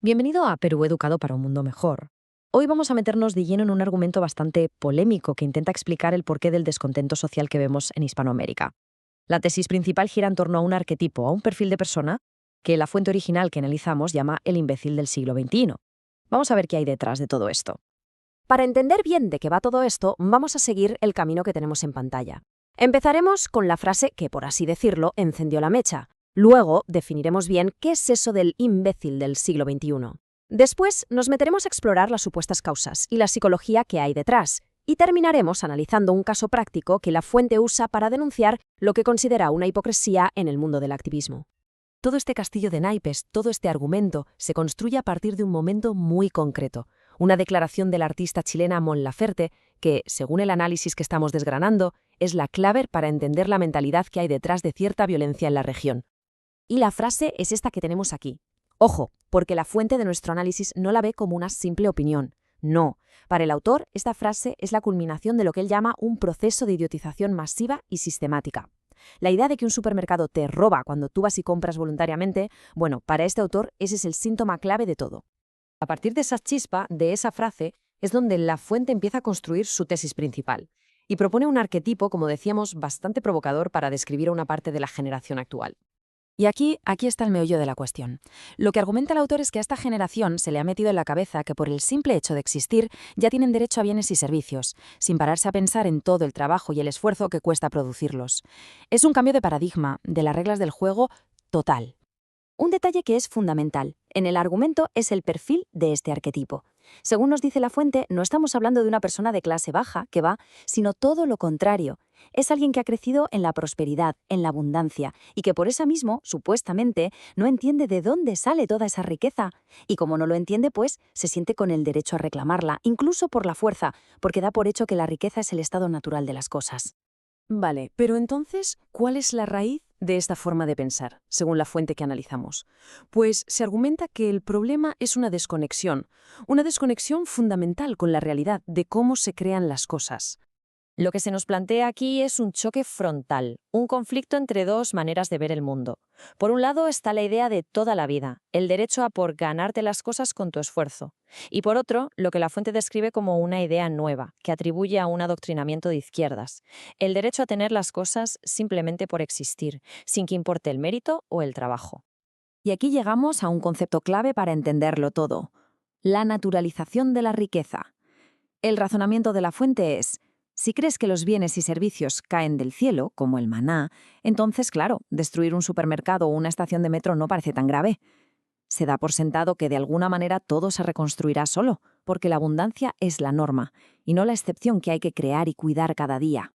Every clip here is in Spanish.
Bienvenido a Perú Educado para un Mundo Mejor. Hoy vamos a meternos de lleno en un argumento bastante polémico que intenta explicar el porqué del descontento social que vemos en Hispanoamérica. La tesis principal gira en torno a un arquetipo, a un perfil de persona, que la fuente original que analizamos llama el imbécil del siglo XXI. Vamos a ver qué hay detrás de todo esto. Para entender bien de qué va todo esto, vamos a seguir el camino que tenemos en pantalla. Empezaremos con la frase que, por así decirlo, encendió la mecha. Luego definiremos bien qué es eso del imbécil del siglo XXI. Después nos meteremos a explorar las supuestas causas y la psicología que hay detrás. Y terminaremos analizando un caso práctico que la fuente usa para denunciar lo que considera una hipocresía en el mundo del activismo. Todo este castillo de naipes, todo este argumento, se construye a partir de un momento muy concreto. Una declaración de la artista chilena Mon Laferte que, según el análisis que estamos desgranando, es la clave para entender la mentalidad que hay detrás de cierta violencia en la región. Y la frase es esta que tenemos aquí. Ojo, porque la fuente de nuestro análisis no la ve como una simple opinión. No, para el autor, esta frase es la culminación de lo que él llama un proceso de idiotización masiva y sistemática. La idea de que un supermercado te roba cuando tú vas y compras voluntariamente, bueno, para este autor ese es el síntoma clave de todo. A partir de esa chispa, de esa frase, es donde la fuente empieza a construir su tesis principal y propone un arquetipo, como decíamos, bastante provocador para describir a una parte de la generación actual. Y aquí está el meollo de la cuestión. Lo que argumenta el autor es que a esta generación se le ha metido en la cabeza que por el simple hecho de existir ya tienen derecho a bienes y servicios, sin pararse a pensar en todo el trabajo y el esfuerzo que cuesta producirlos. Es un cambio de paradigma, de las reglas del juego, total. Un detalle que es fundamental en el argumento es el perfil de este arquetipo. Según nos dice la fuente, no estamos hablando de una persona de clase baja que va, sino todo lo contrario. Es alguien que ha crecido en la prosperidad, en la abundancia, y que por eso mismo, supuestamente, no entiende de dónde sale toda esa riqueza. Y como no lo entiende, pues, se siente con el derecho a reclamarla, incluso por la fuerza, porque da por hecho que la riqueza es el estado natural de las cosas. Vale, pero entonces, ¿cuál es la raíz de esta forma de pensar, según la fuente que analizamos? Pues se argumenta que el problema es una desconexión fundamental con la realidad de cómo se crean las cosas. Lo que se nos plantea aquí es un choque frontal, un conflicto entre dos maneras de ver el mundo. Por un lado está la idea de toda la vida, el derecho a por ganarte las cosas con tu esfuerzo. Y por otro, lo que la fuente describe como una idea nueva, que atribuye a un adoctrinamiento de izquierdas, el derecho a tener las cosas simplemente por existir, sin que importe el mérito o el trabajo. Y aquí llegamos a un concepto clave para entenderlo todo: la naturalización de la riqueza. El razonamiento de la fuente es: si crees que los bienes y servicios caen del cielo, como el maná, entonces, claro, destruir un supermercado o una estación de metro no parece tan grave. Se da por sentado que de alguna manera todo se reconstruirá solo, porque la abundancia es la norma, y no la excepción que hay que crear y cuidar cada día.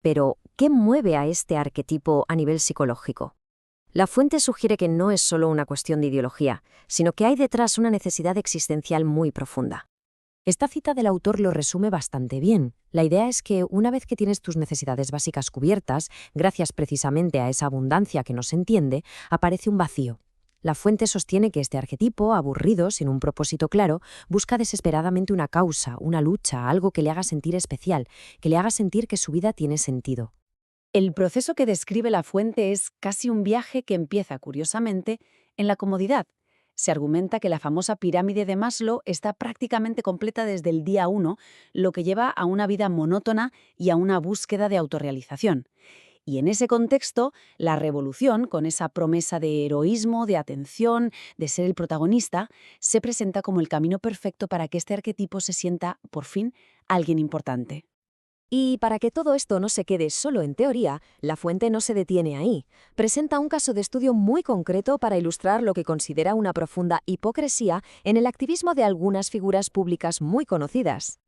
Pero, ¿qué mueve a este arquetipo a nivel psicológico? La fuente sugiere que no es solo una cuestión de ideología, sino que hay detrás una necesidad existencial muy profunda. Esta cita del autor lo resume bastante bien. La idea es que una vez que tienes tus necesidades básicas cubiertas, gracias precisamente a esa abundancia que no se entiende, aparece un vacío. La fuente sostiene que este arquetipo, aburrido, sin un propósito claro, busca desesperadamente una causa, una lucha, algo que le haga sentir especial, que le haga sentir que su vida tiene sentido. El proceso que describe la fuente es casi un viaje que empieza, curiosamente, en la comodidad. Se argumenta que la famosa pirámide de Maslow está prácticamente completa desde el día 1, lo que lleva a una vida monótona y a una búsqueda de autorrealización. Y en ese contexto, la revolución, con esa promesa de heroísmo, de atención, de ser el protagonista, se presenta como el camino perfecto para que este arquetipo se sienta, por fin, alguien importante. Y para que todo esto no se quede solo en teoría, la fuente no se detiene ahí. Presenta un caso de estudio muy concreto para ilustrar lo que considera una profunda hipocresía en el activismo de algunas figuras públicas muy conocidas.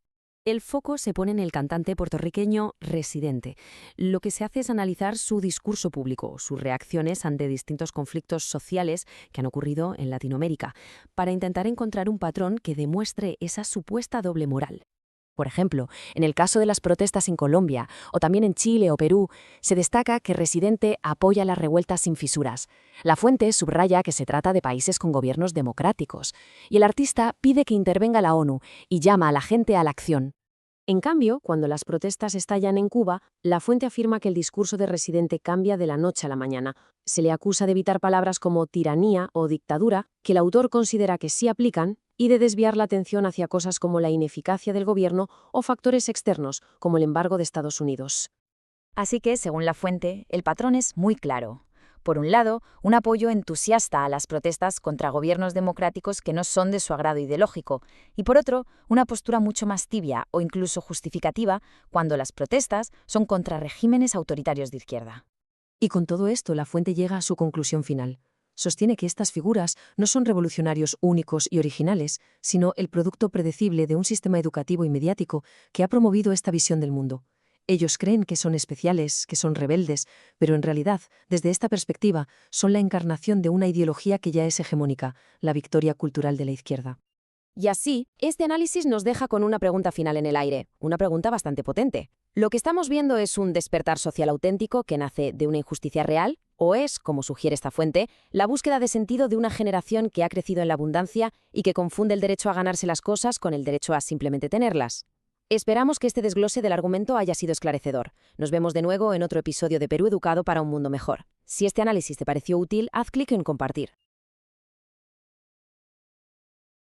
El foco se pone en el cantante puertorriqueño Residente. Lo que se hace es analizar su discurso público, sus reacciones ante distintos conflictos sociales que han ocurrido en Latinoamérica, para intentar encontrar un patrón que demuestre esa supuesta doble moral. Por ejemplo, en el caso de las protestas en Colombia, o también en Chile o Perú, se destaca que Residente apoya las revueltas sin fisuras. La fuente subraya que se trata de países con gobiernos democráticos, y el artista pide que intervenga la ONU y llama a la gente a la acción. En cambio, cuando las protestas estallan en Cuba, la fuente afirma que el discurso de Residente cambia de la noche a la mañana. Se le acusa de evitar palabras como tiranía o dictadura, que el autor considera que sí aplican, y de desviar la atención hacia cosas como la ineficacia del gobierno o factores externos, como el embargo de Estados Unidos. Así que, según la fuente, el patrón es muy claro. Por un lado, un apoyo entusiasta a las protestas contra gobiernos democráticos que no son de su agrado ideológico, y por otro, una postura mucho más tibia o incluso justificativa cuando las protestas son contra regímenes autoritarios de izquierda. Y con todo esto, la fuente llega a su conclusión final. Sostiene que estas figuras no son revolucionarios únicos y originales, sino el producto predecible de un sistema educativo y mediático que ha promovido esta visión del mundo. Ellos creen que son especiales, que son rebeldes, pero en realidad, desde esta perspectiva, son la encarnación de una ideología que ya es hegemónica, la victoria cultural de la izquierda. Y así, este análisis nos deja con una pregunta final en el aire, una pregunta bastante potente. ¿Lo que estamos viendo es un despertar social auténtico que nace de una injusticia real? ¿O es, como sugiere esta fuente, la búsqueda de sentido de una generación que ha crecido en la abundancia y que confunde el derecho a ganarse las cosas con el derecho a simplemente tenerlas? Esperamos que este desglose del argumento haya sido esclarecedor. Nos vemos de nuevo en otro episodio de Perú Educado para un mundo mejor. Si este análisis te pareció útil, haz clic en compartir.